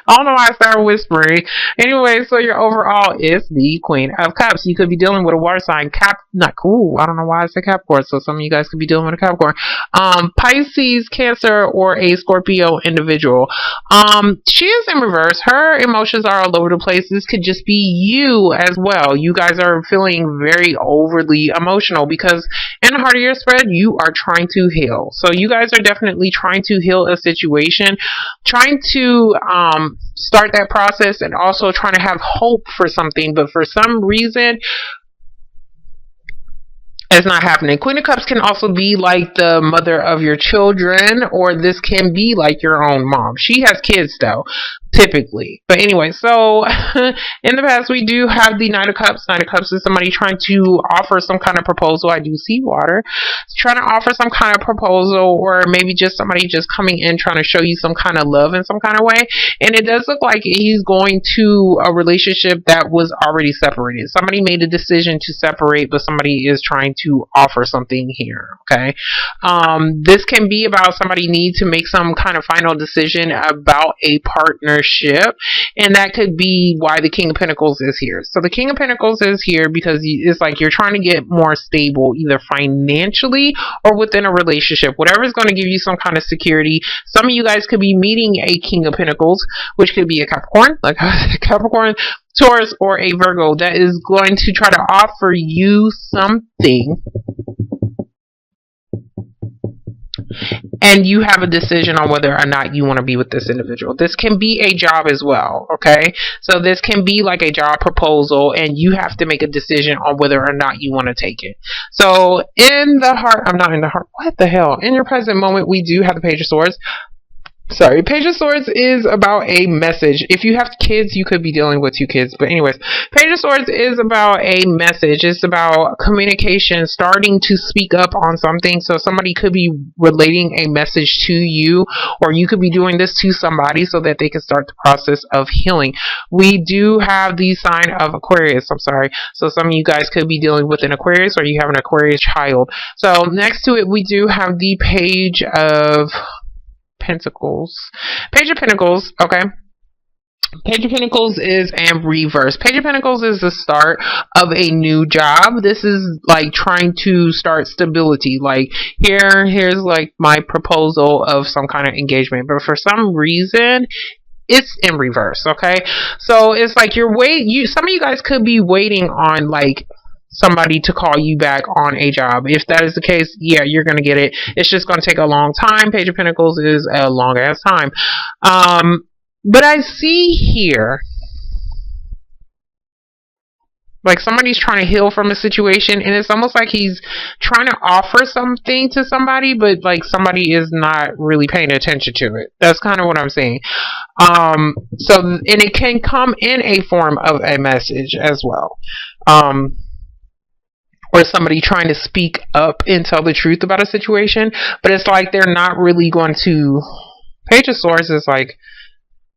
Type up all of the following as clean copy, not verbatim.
I don't know why I started whispering. Anyway, so your overall is the Queen of Cups. You could be dealing with a water sign. Not cool. I don't know why I said Capricorn. So some of you guys could be dealing with a Capricorn. Pisces, Cancer, or a Scorpio individual. She is in reverse. Her emotions are all over the place. This could just be you as well. You guys are feeling very overly emotional because in the heart of your spread, you are trying to heal. So you guys are definitely trying to heal a situation, trying to start that process, and also trying to have hope for something, but for some reason it's not happening. Queen of Cups can also be like the mother of your children, or this can be like your own mom. She has kids though, typically. But anyway, so in the past we do have the Knight of Cups. Knight of Cups is somebody trying to offer some kind of proposal. I do see water. Trying to offer some kind of proposal, or maybe just somebody just coming in trying to show you some kind of love in some kind of way. And it does look like he's going to a relationship that was already separated. Somebody made a decision to separate, but somebody is trying to offer something here. Okay. This can be about somebody need to make some kind of final decision about a partnership, and that could be why the King of Pentacles is here. So the King of Pentacles is here because it's like you're trying to get more stable, either financially or within a relationship, whatever is going to give you some kind of security. Some of you guys could be meeting a King of Pentacles, which could be a Capricorn, like a Capricorn, Taurus, or a Virgo that is going to try to offer you something, and you have a decision on whether or not you want to be with this individual. This can be a job as well, okay? So this can be like a job proposal, and you have to make a decision on whether or not you want to take it. So in the heart, I'm not in the heart, what the hell? In your present moment, we do have the Page of Swords. Sorry, Page of Swords is about a message. If you have kids, you could be dealing with two kids. But anyways, Page of Swords is about a message. It's about communication, starting to speak up on something. So somebody could be relating a message to you, or you could be doing this to somebody so that they can start the process of healing. We do have the sign of Aquarius. I'm sorry. So some of you guys could be dealing with an Aquarius, or you have an Aquarius child. So next to it, we do have the Page of Pentacles. Page of Pentacles, okay. Page of Pentacles is in reverse. Page of Pentacles is the start of a new job. This is like trying to start stability. Like here's like my proposal of some kind of engagement, but for some reason it's in reverse, okay? So it's like some of you guys could be waiting on like somebody to call you back on a job. If that is the case, yeah, you're going to get it. It's just going to take a long time. Page of Pentacles is a long ass time. But I see here like somebody's trying to heal from a situation, and it's almost like he's trying to offer something to somebody, but like somebody is not really paying attention to it. That's kind of what I'm saying. And it can come in a form of a message as well. Or somebody trying to speak up and tell the truth about a situation, but it's like they're not really going to. Page of Swords is like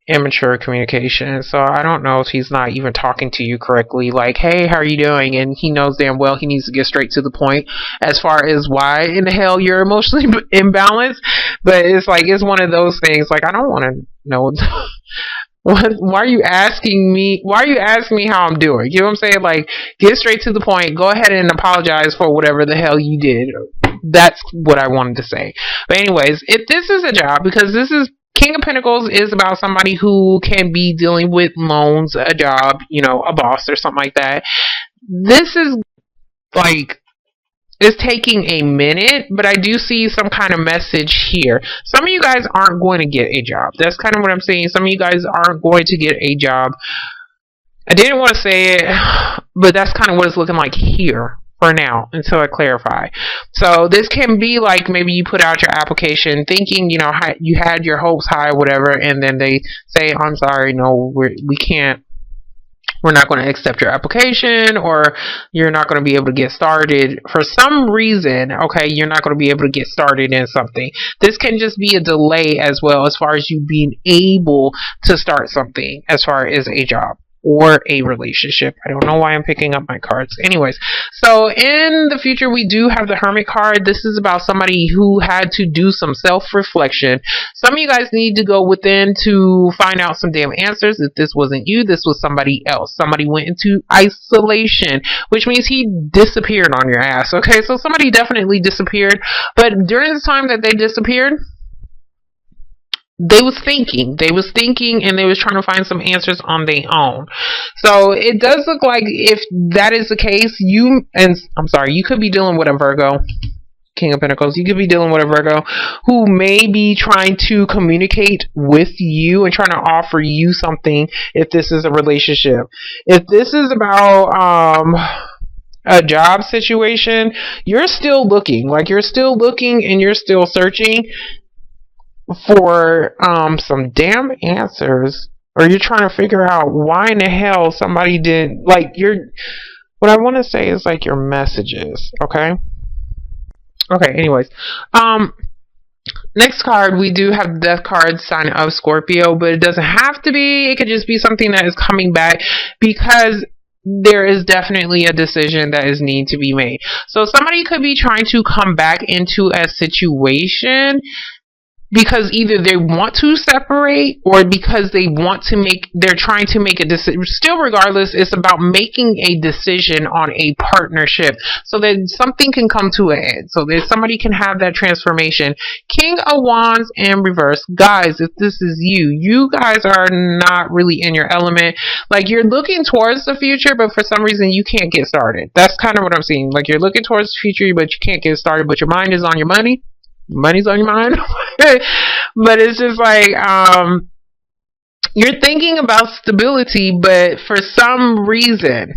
immature communication, so I don't know if he's not even talking to you correctly, like, hey, how are you doing? And he knows damn well he needs to get straight to the point as far as why in the hell you're emotionally imbalanced. But it's like, it's one of those things, like, I don't want to know. Why are you asking me? Why are you asking me how I'm doing? You know what I'm saying? Like, get straight to the point. Go ahead and apologize for whatever the hell you did. That's what I wanted to say. But anyways, if this is a job, because this is King of Pentacles is about somebody who can be dealing with loans, a job, you know, a boss or something like that. This is like, it's taking a minute, but I do see some kind of message here. Some of you guys aren't going to get a job. That's kind of what I'm saying. Some of you guys aren't going to get a job. I didn't want to say it, but that's kind of what it's looking like here for now until I clarify. So this can be like, maybe you put out your application thinking, you know, you had your hopes high, whatever, and then they say, I'm sorry, no, we can't. We're not going to accept your application, or you're not going to be able to get started for some reason. Okay, you're not going to be able to get started in something. This can just be a delay as well, as far as you being able to start something as far as a job. or a relationship. I don't know why I'm picking up my cards. Anyways, so in the future, we do have the Hermit card. This is about somebody who had to do some self-reflection. Some of you guys need to go within to find out some damn answers. If this wasn't you, this was somebody else. Somebody went into isolation, which means he disappeared on your ass. Okay, so somebody definitely disappeared, but during the time that they disappeared, they was thinking and they was trying to find some answers on their own. So it does look like, if that is the case, you could be dealing with a Virgo, King of Pentacles. You could be dealing with a Virgo who may be trying to communicate with you and trying to offer you something. If this is a relationship, if this is about a job situation, you're still looking, and you're still searching for some damn answers, or you're trying to figure out why in the hell somebody did, like, what I want to say is like your messages. Okay, anyways, next card, we do have the Death card, sign of Scorpio, but it doesn't have to be. It could just be something that is coming back, because there is definitely a decision that is need to be made. So somebody could be trying to come back into a situation because either they want to separate, or because they're trying to make a decision. Still, regardless, it's about making a decision on a partnership so that something can come to an end, so that somebody can have that transformation. King of Wands in reverse. Guys, if this is you guys are not really in your element. Like, you're looking towards the future, but for some reason you can't get started. That's kind of what I'm seeing. Like, you're looking towards the future, but you can't get started, but your mind is on your money. Money's on your mind. But it's just like, you're thinking about stability, but for some reason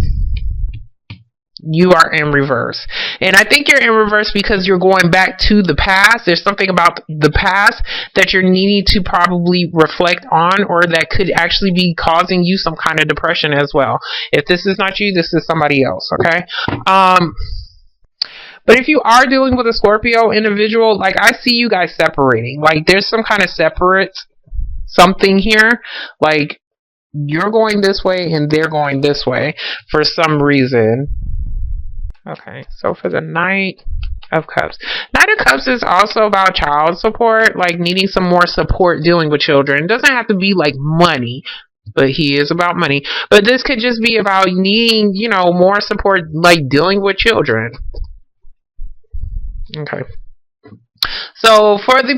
you are in reverse. And I think you're in reverse because you're going back to the past. There's something about the past that you're needing to probably reflect on, or that could actually be causing you some kind of depression as well. If this is not you, this is somebody else. Okay. But if you are dealing with a Scorpio individual, like, I see you guys separating. Like, there's some kind of separate something here. Like, you're going this way and they're going this way for some reason. Okay, so for the Knight of Cups. Knight of Cups is also about child support, like needing some more support dealing with children. It doesn't have to be like money, but he is about money. But this could just be about needing, more support, like dealing with children. Okay. So for the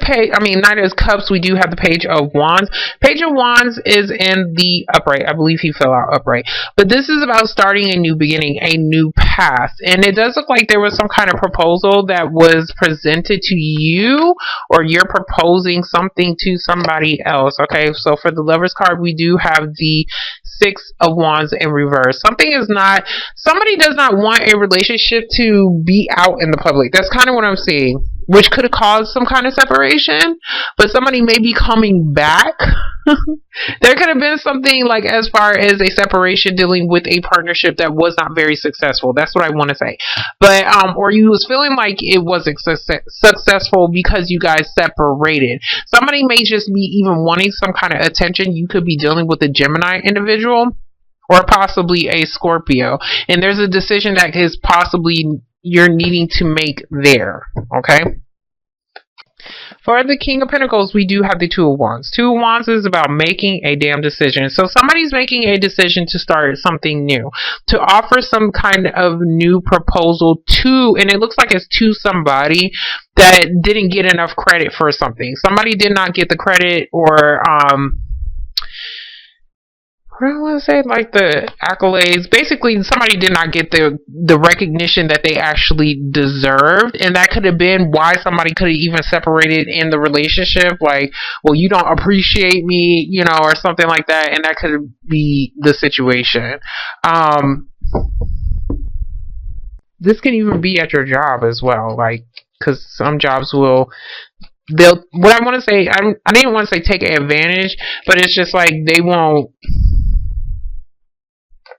Knight of Cups, we do have the Page of Wands. Page of Wands is in the upright. I believe he fell out upright. But this is about starting a new beginning, a new path. And it does look like there was some kind of proposal that was presented to you, or you're proposing something to somebody else. Okay, so for the Lovers card, we do have the Six of Wands in reverse. Somebody does not want a relationship to be out in the public. That's kind of what I'm seeing, which could have caused some kind of separation, but somebody may be coming back. There could have been something like, as far as a separation dealing with a partnership that was not very successful. That's what I want to say. But or you was feeling like it wasn't successful because you guys separated. Somebody may just be even wanting some kind of attention. You could be dealing with a Gemini individual, or possibly a Scorpio, and there's a decision that is possibly you're needing to make there. Okay. For the King of Pentacles, we do have the Two of Wands. Two of Wands is about making a damn decision. So somebody's making a decision to start something new, to offer some kind of new proposal to, and it looks like it's to somebody that didn't get enough credit for something. Somebody did not get the credit, or I don't want to say like the accolades. Basically, somebody did not get the recognition that they actually deserved, and that could have been why somebody could have even separated in the relationship. Like, well, you don't appreciate me, or something like that, and that could be the situation. This can even be at your job as well, like, because some jobs will. What I want to say, I didn't want to say take advantage, but it's just like they won't.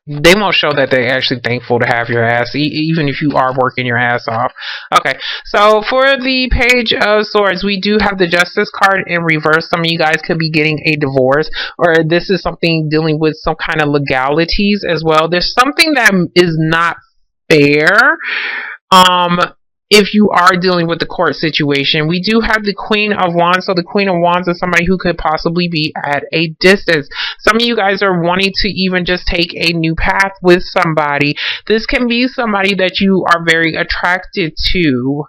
They won't show that they're actually thankful to have your ass, even if you are working your ass off. Okay, so for the Page of Swords, we do have the Justice card in reverse. Some of you guys could be getting a divorce, or this is something dealing with some kind of legalities as well. There's something that is not fair. Um, if you are dealing with the court situation, we do have the Queen of Wands. So the Queen of Wands is somebody who could possibly be at a distance. Some of you guys are wanting to even just take a new path with somebody. This can be somebody that you are very attracted to.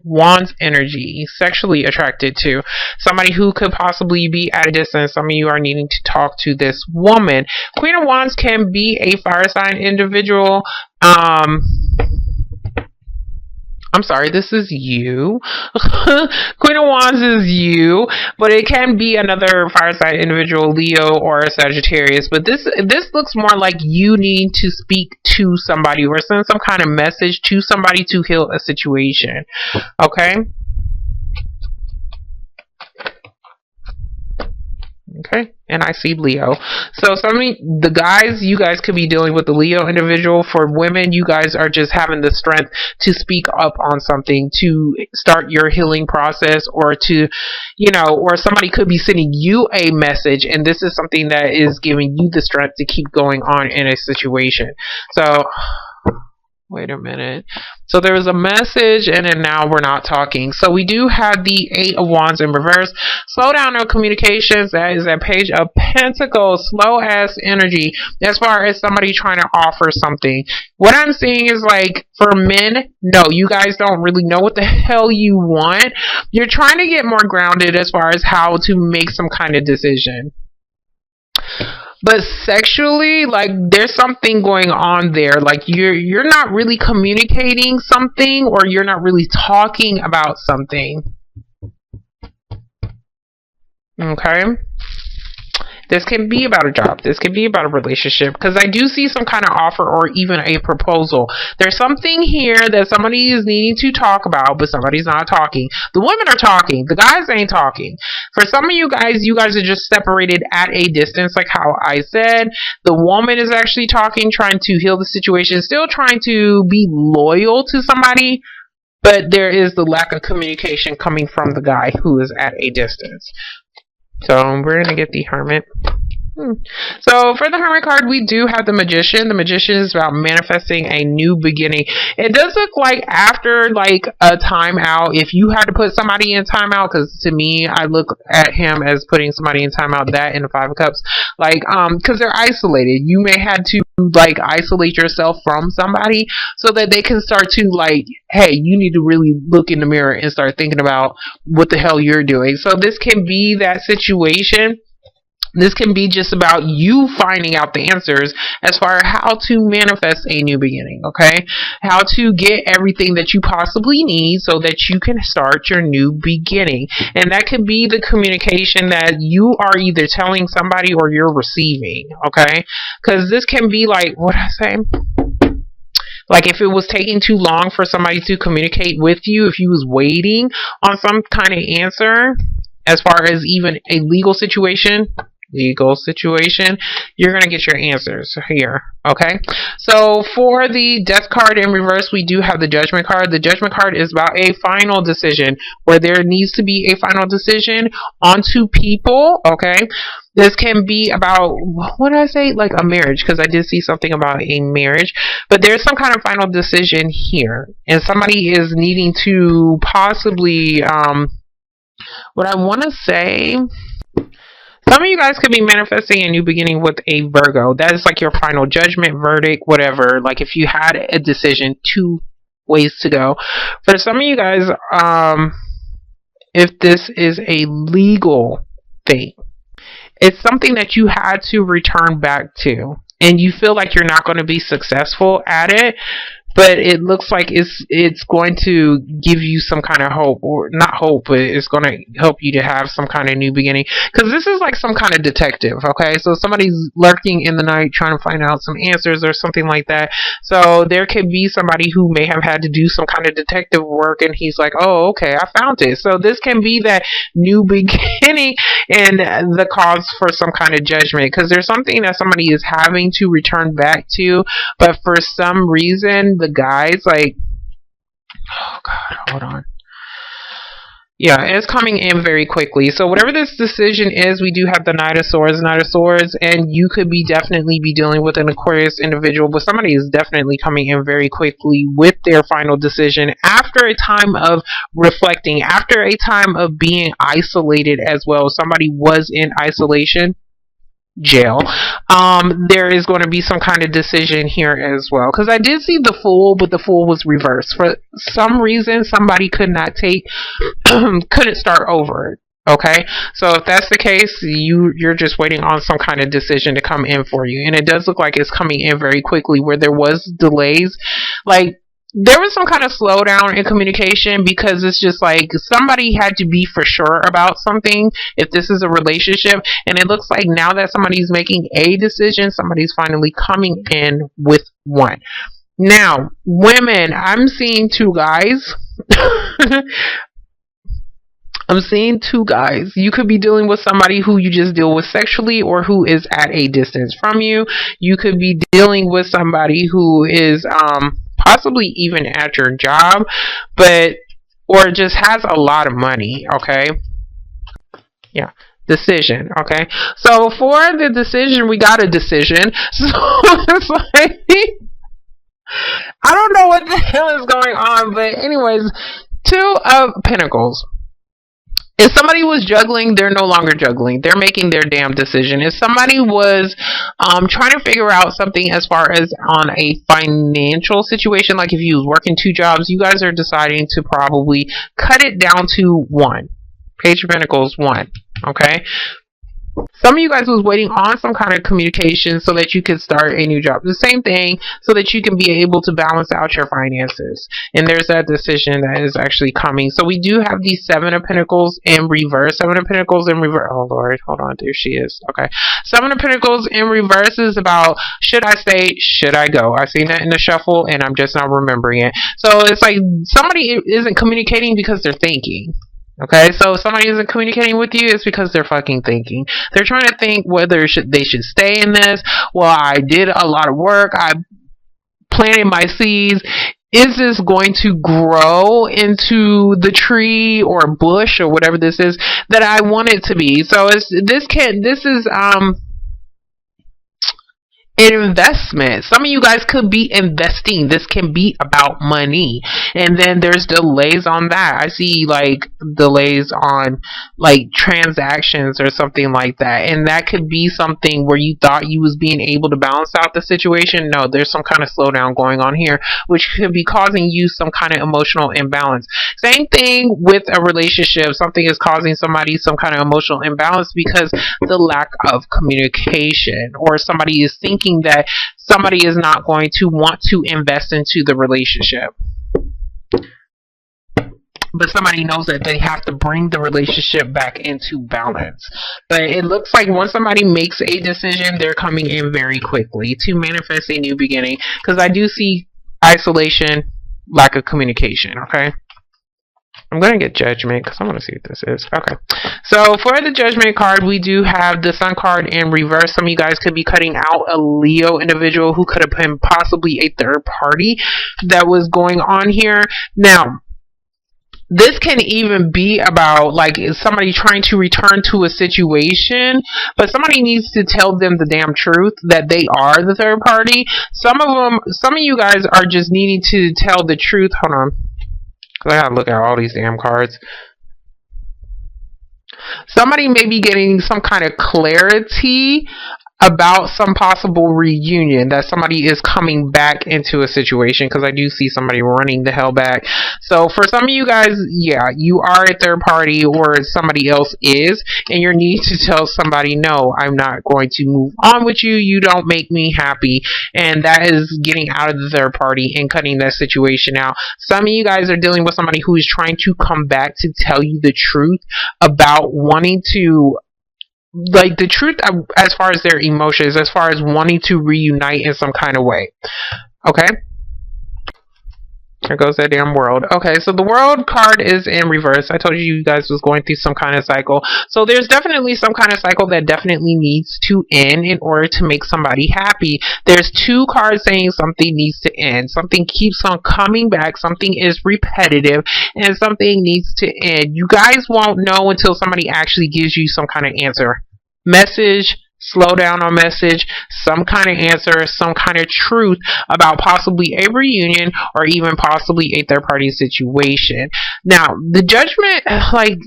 Wands energy, sexually attracted to. Somebody who could possibly be at a distance. Some of you are needing to talk to this woman. Queen of Wands can be a fire sign individual. I'm sorry, this is you. Queen of Wands is you, but it can be another fire sign individual, Leo or Sagittarius. But this looks more like you need to speak to somebody or send some kind of message to somebody to heal a situation. Okay? Okay, and I see Leo. So the guys, you guys could be dealing with the Leo individual. For women, you guys are just having the strength to speak up on something, to start your healing process, or to, or somebody could be sending you a message, and this is something that is giving you the strength to keep going on in a situation. So, wait a minute. So there was a message, and then now we're not talking. So we do have the Eight of Wands in reverse. Slow down on communications. That is that Page of Pentacles. Slow ass energy as far as somebody trying to offer something. What I'm seeing is, like, for men, no, you guys don't really know what the hell you want. You're trying to get more grounded as far as how to make some kind of decision. But sexually, like, there's something going on there. Like, you're not really communicating something, or you're not really talking about something. Okay? This can be about a job. This can be about a relationship, because I do see some kind of offer or even a proposal. There's something here that somebody is needing to talk about, but somebody's not talking. The women are talking. The guys ain't talking. For some of you guys are just separated at a distance, like how I said. The woman is actually talking, trying to heal the situation, still trying to be loyal to somebody, but there is the lack of communication coming from the guy who is at a distance. So we're going to get the Hermit. So for the Hermit card, we do have the Magician. The Magician is about manifesting a new beginning. It does look like after, like, a timeout, if you had to put somebody in timeout, because to me, I look at him as putting somebody in timeout, that in the Five of Cups, like, because they're isolated. You may have to, like, isolate yourself from somebody so that they can start to, like, hey, you need to really look in the mirror and start thinking about what the hell you're doing. So this can be that situation. This can be just about you finding out the answers as far as how to manifest a new beginning, okay? How to get everything that you possibly need so that you can start your new beginning. And that could be the communication that you are either telling somebody or you're receiving, okay? Because this can be like, what I say? Like, if it was taking too long for somebody to communicate with you, if you was waiting on some kind of answer, as far as even a legal situation, you're going to get your answers here, okay? So for the Death card in reverse, we do have the Judgment card. The Judgment card is about a final decision, where there needs to be a final decision on two people, okay? This can be about, what did I say? Like a marriage, because I did see something about a marriage. But there's some kind of final decision here, and somebody is needing to possibly, what I want to say, some of you guys could be manifesting a new beginning with a Virgo. That is like your final judgment, verdict, whatever. Like, if you had a decision, two ways to go. For some of you guys, if this is a legal thing, it's something that you had to return back to, and you feel like you're not going to be successful at it. but it looks like it's going to give you some kind of hope, or not hope, but it's going to help you to have some kind of new beginning, because this is like some kind of detective. Okay, so somebody's lurking in the night trying to find out some answers or something like that. So there could be somebody who may have had to do some kind of detective work, and he's like, oh, okay, I found it. So this can be that new beginning and the cause for some kind of judgment, because there's something that somebody is having to return back to, but for some reason the guy's like, oh god, hold on. Yeah, it's coming in very quickly. So whatever this decision is, we do have the Knight of Swords, and you could be definitely be dealing with an Aquarius individual, but somebody is definitely coming in very quickly with their final decision after a time of reflecting, after a time of being isolated as well. Somebody was in isolation, jail. There is going to be some kind of decision here as well, because I did see the Fool, but the Fool was reversed for some reason. Somebody could not take couldn't start over. Okay, so if that's the case, you're just waiting on some kind of decision to come in for you, and it does look like it's coming in very quickly, where there was delays. Like, there was some kind of slowdown in communication, because it's just like somebody had to be for sure about something if this is a relationship, and it looks like now that somebody's making a decision, somebody's finally coming in with one. Now, women, I'm seeing two guys. I'm seeing two guys. You could be dealing with somebody who you just deal with sexually, or who is at a distance from you. You could be dealing with somebody who is possibly even at your job, but or just has a lot of money. Okay, yeah. Decision. Okay, so for the decision, we got a decision. So it's like, I don't know what the hell is going on, but anyways, Two of Pentacles. If somebody was juggling, they're no longer juggling. They're making their damn decision. If somebody was trying to figure out something as far as on a financial situation, like if you was working two jobs, you guys are deciding to probably cut it down to one. Page of Pentacles, one. Okay? Some of you guys was waiting on some kind of communication so that you could start a new job. The same thing, so that you can be able to balance out your finances. And there's that decision that is actually coming. So we do have the Seven of Pentacles in reverse. Seven of Pentacles in reverse. Oh Lord, hold on. There she is. Okay. Seven of Pentacles in reverse is about, should I stay? Should I go? I've seen that in the shuffle and I'm just not remembering it. So it's like somebody isn't communicating because they're thinking. Okay, so if somebody isn't communicating with you, it's because they're fucking thinking. They're trying to think whether they should stay in this. Well, I did a lot of work. I planted my seeds. Is this going to grow into the tree or bush or whatever this is that I want it to be? So this is an investment. Some of you guys could be investing. This can be about money. And then there's delays on that. I see like delays on like transactions or something like that. And that could be something where you thought you was being able to balance out the situation. No, there's some kind of slowdown going on here, which could be causing you some kind of emotional imbalance. Same thing with a relationship. Something is causing somebody some kind of emotional imbalance because the lack of communication, or somebody is thinking that somebody is not going to want to invest into the relationship, but somebody knows that they have to bring the relationship back into balance. But it looks like once somebody makes a decision, they're coming in very quickly to manifest a new beginning, because I do see isolation, lack of communication. Okay, I'm going to get Judgment because I want to see what this is. Okay. So for the Judgment card, we do have the Sun card in reverse. Some of you guys could be cutting out a Leo individual who could have been possibly a third party that was going on here. Now, this can even be about like somebody trying to return to a situation, but somebody needs to tell them the damn truth that they are the third party. Some of you guys are just needing to tell the truth. Hold on. I gotta look at all these damn cards. Somebody may be getting some kind of clarity about some possible reunion, that somebody is coming back into a situation, because I do see somebody running the hell back. So for some of you guys, yeah, you are a third party or somebody else is, and you need to tell somebody, no, I'm not going to move on with you. You don't make me happy. And that is getting out of the third party and cutting that situation out. Some of you guys are dealing with somebody who is trying to come back to tell you the truth about wanting to, like, the truth as far as their emotions, as far as wanting to reunite in some kind of way. Okay? There goes that damn world. Okay, so the world card is in reverse. I told you guys was going through some kind of cycle. So there's definitely some kind of cycle that definitely needs to end in order to make somebody happy. There's two cards saying something needs to end. Something keeps on coming back. Something is repetitive. And something needs to end. You guys won't know until somebody actually gives you some kind of answer. Message, slow down on message, some kind of answer, some kind of truth about possibly a reunion or even possibly a third party situation. Now, the judgment, like,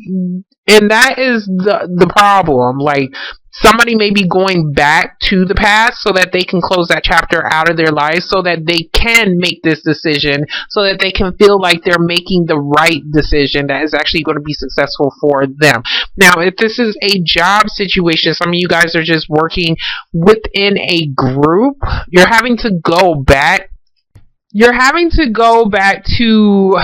and that is the problem. Like, somebody may be going back to the past so that they can close that chapter out of their lives, so that they can make this decision, so that they can feel like they're making the right decision that is actually going to be successful for them. Now, if this is a job situation, some of you guys are just working within a group, you're having to go back to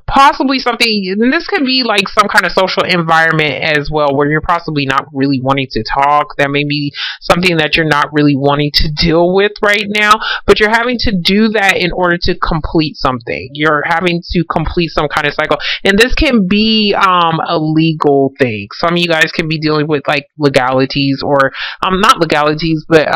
possibly something, and this could be like some kind of social environment as well, where you're possibly not really wanting to talk. That may be something that you're not really wanting to deal with right now, but you're having to do that in order to complete something. You're having to complete some kind of cycle, and this can be a legal thing. Some of you guys can be dealing with like legalities, or not legalities, but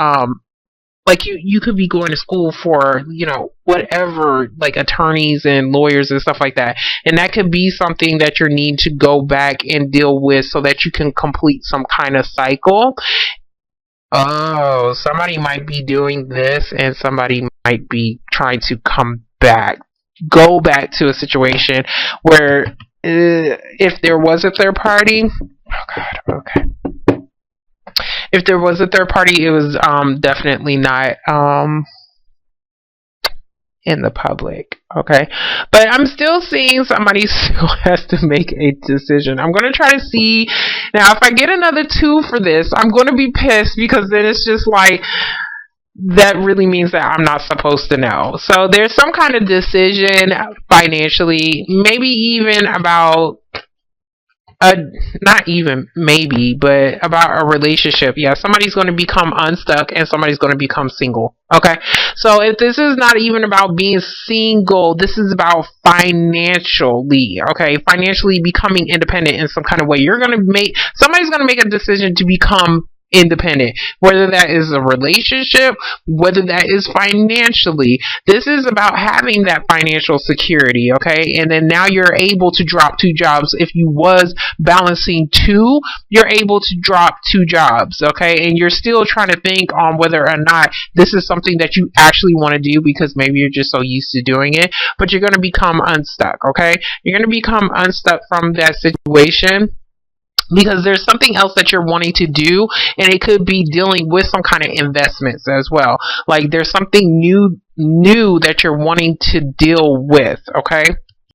like you could be going to school for, you know, whatever, like attorneys and lawyers and stuff like that. And that could be something that you need to go back and deal with so that you can complete some kind of cycle. Oh, somebody might be doing this and somebody might be trying to go back to a situation where if there was a third party, oh God, okay. If there was a third party, it was definitely not in the public. Okay, but I'm still seeing somebody still has to make a decision. I'm going to try to see. Now, if I get another 2 for this, I'm going to be pissed, because then it's just like, that really means that I'm not supposed to know. So there's some kind of decision financially, maybe even about not even maybe, but about a relationship. Yeah, somebody's going to become unstuck and somebody's going to become single. Okay, so if this is not even about being single, this is about financially. Okay, financially becoming independent in some kind of way. Somebody's going to make a decision to become independent, whether that is a relationship, whether that is financially. This is about having that financial security, okay? And then now you're able to drop 2 jobs. If you was balancing 2, you're able to drop 2 jobs, okay? And you're still trying to think on whether or not this is something that you actually want to do, because maybe you're just so used to doing it, but you're going to become unstuck, okay? You're going to become unstuck from that situation, because there's something else that you're wanting to do, and it could be dealing with some kind of investments as well. Like, there's something new that you're wanting to deal with, okay?